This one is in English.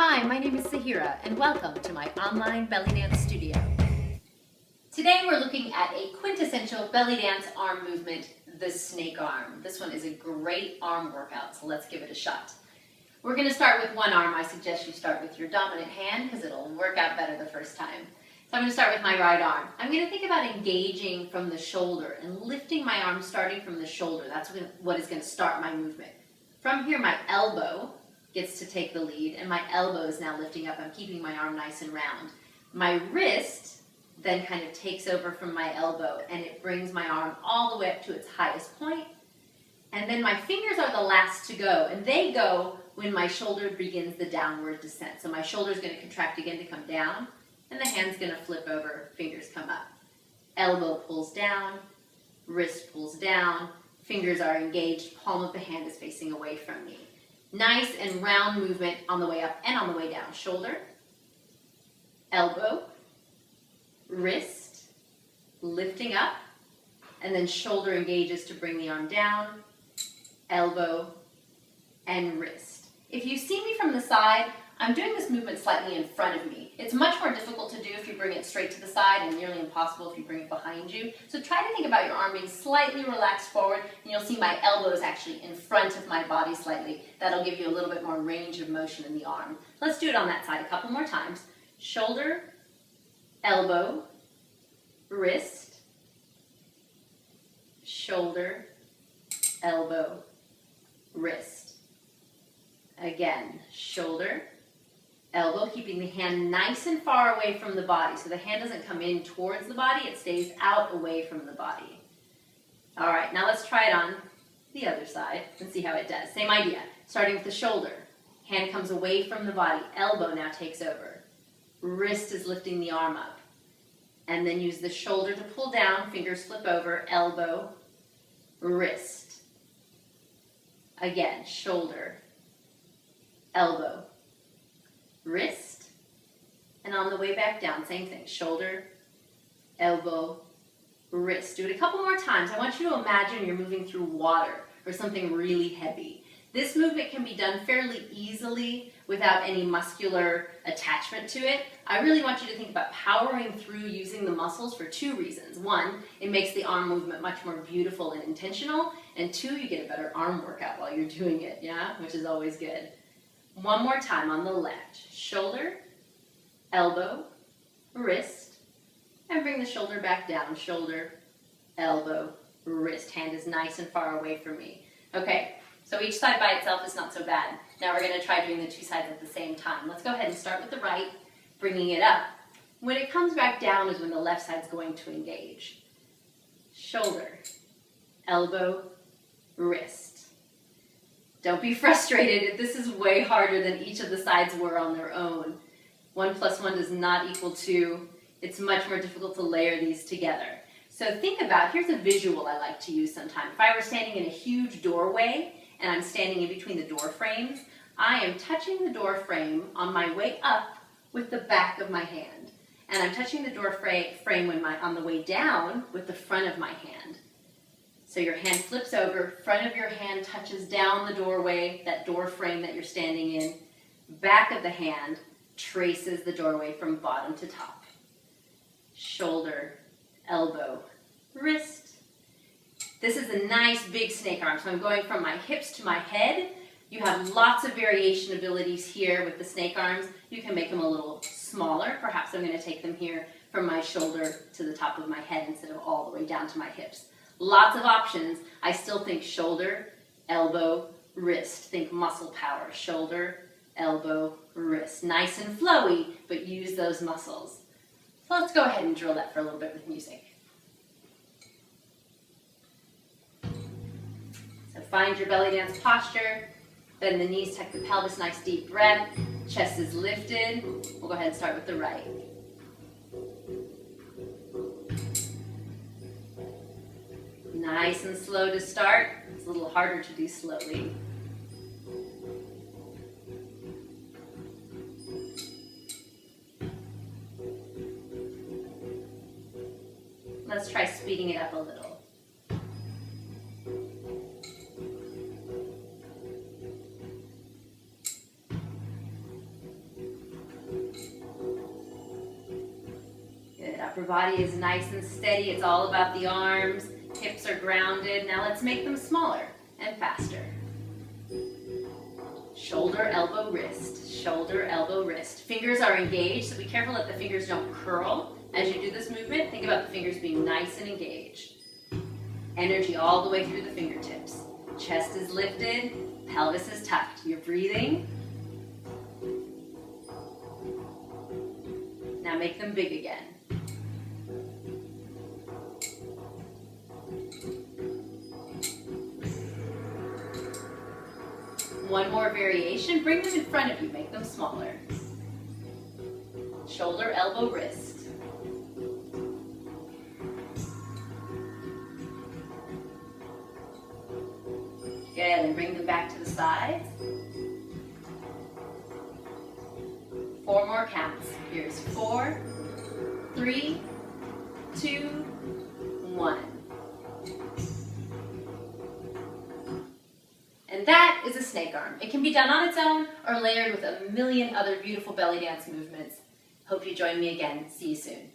Hi, my name is Sahira and welcome to my online belly dance studio. Today we're looking at a quintessential belly dance arm movement, the snake arm. This one is a great arm workout, so let's give it a shot. We're going to start with one arm. I suggest you start with your dominant hand because it'll work out better the first time. So I'm going to start with my right arm. I'm going to think about engaging from the shoulder and lifting my arm starting from the shoulder. That's what is going to start my movement. From here, my elbow gets to take the lead, and my elbow is now lifting up. I'm keeping my arm nice and round. My wrist then kind of takes over from my elbow, and it brings my arm all the way up to its highest point. And then my fingers are the last to go, and they go when my shoulder begins the downward descent. So my shoulder is going to contract again to come down, and the hand's going to flip over, fingers come up. Elbow pulls down, wrist pulls down, fingers are engaged, palm of the hand is facing away from me. Nice and round movement on the way up and on the way down. Shoulder, elbow, wrist, lifting up, and then shoulder engages to bring the arm down, elbow, and wrist. If you see me from the side, I'm doing this movement slightly in front of me. It's much more difficult to do if you bring it straight to the side and nearly impossible if you bring it behind you. So try to think about your arm being slightly relaxed forward, and you'll see my elbow is actually in front of my body slightly. That'll give you a little bit more range of motion in the arm. Let's do it on that side a couple more times. Shoulder, elbow, wrist, shoulder, elbow, wrist. Again, shoulder, elbow, keeping the hand nice and far away from the body. So the hand doesn't come in towards the body, it stays out away from the body. All right, now let's try it on the other side and see how it does. Same idea, starting with the shoulder. Hand comes away from the body, elbow now takes over. Wrist is lifting the arm up. And then use the shoulder to pull down, fingers flip over, elbow, wrist. Again, shoulder, elbow, wrist, and on the way back down, same thing, shoulder, elbow, wrist. Do it a couple more times. I want you to imagine you're moving through water or something really heavy. This movement can be done fairly easily without any muscular attachment to it. I really want you to think about powering through using the muscles for two reasons. One, it makes the arm movement much more beautiful and intentional, and two, you get a better arm workout while you're doing it, yeah, which is always good. One more time on the left. Shoulder, elbow, wrist, and bring the shoulder back down. Shoulder, elbow, wrist. Hand is nice and far away from me. Okay, so each side by itself is not so bad. Now we're going to try doing the two sides at the same time. Let's go ahead and start with the right, bringing it up. When it comes back down is when the left side's going to engage. Shoulder, elbow, wrist. Don't be frustrated. This is way harder than each of the sides were on their own. 1 plus 1 does not equal 2. It's much more difficult to layer these together. So think about, here's a visual I like to use sometimes. If I were standing in a huge doorway and I'm standing in between the door frames, I am touching the door frame on my way up with the back of my hand. And I'm touching the door frame on the way down with the front of my hand. So your hand flips over, front of your hand touches down the doorway, that door frame that you're standing in. Back of the hand traces the doorway from bottom to top. Shoulder, elbow, wrist. This is a nice big snake arm, so I'm going from my hips to my head. You have lots of variation abilities here with the snake arms. You can make them a little smaller. Perhaps I'm going to take them here from my shoulder to the top of my head instead of all the way down to my hips. Lots of options. I still think shoulder, elbow, wrist. Think muscle power. Shoulder, elbow, wrist. Nice and flowy, but use those muscles. So let's go ahead and drill that for a little bit with music. So find your belly dance posture. Bend the knees, tuck the pelvis, nice deep breath. Chest is lifted. We'll go ahead and start with the right. Nice and slow to start. It's a little harder to do slowly. Let's try speeding it up a little. Upper body is nice and steady. It's all about the arms. Hips are grounded. Now let's make them smaller and faster. Shoulder, elbow, wrist. Shoulder, elbow, wrist. Fingers are engaged, so be careful that the fingers don't curl. As you do this movement, think about the fingers being nice and engaged. Energy all the way through the fingertips. Chest is lifted, pelvis is tucked. You're breathing. Now make them big again. One more variation, bring them in front of you, make them smaller. Shoulder, elbow, wrist. Good, and bring them back to the sides. 4 more counts. Here's 4, 3, 2, 1. And that is a snake arm. It can be done on its own or layered with a million other beautiful belly dance movements. Hope you join me again. See you soon.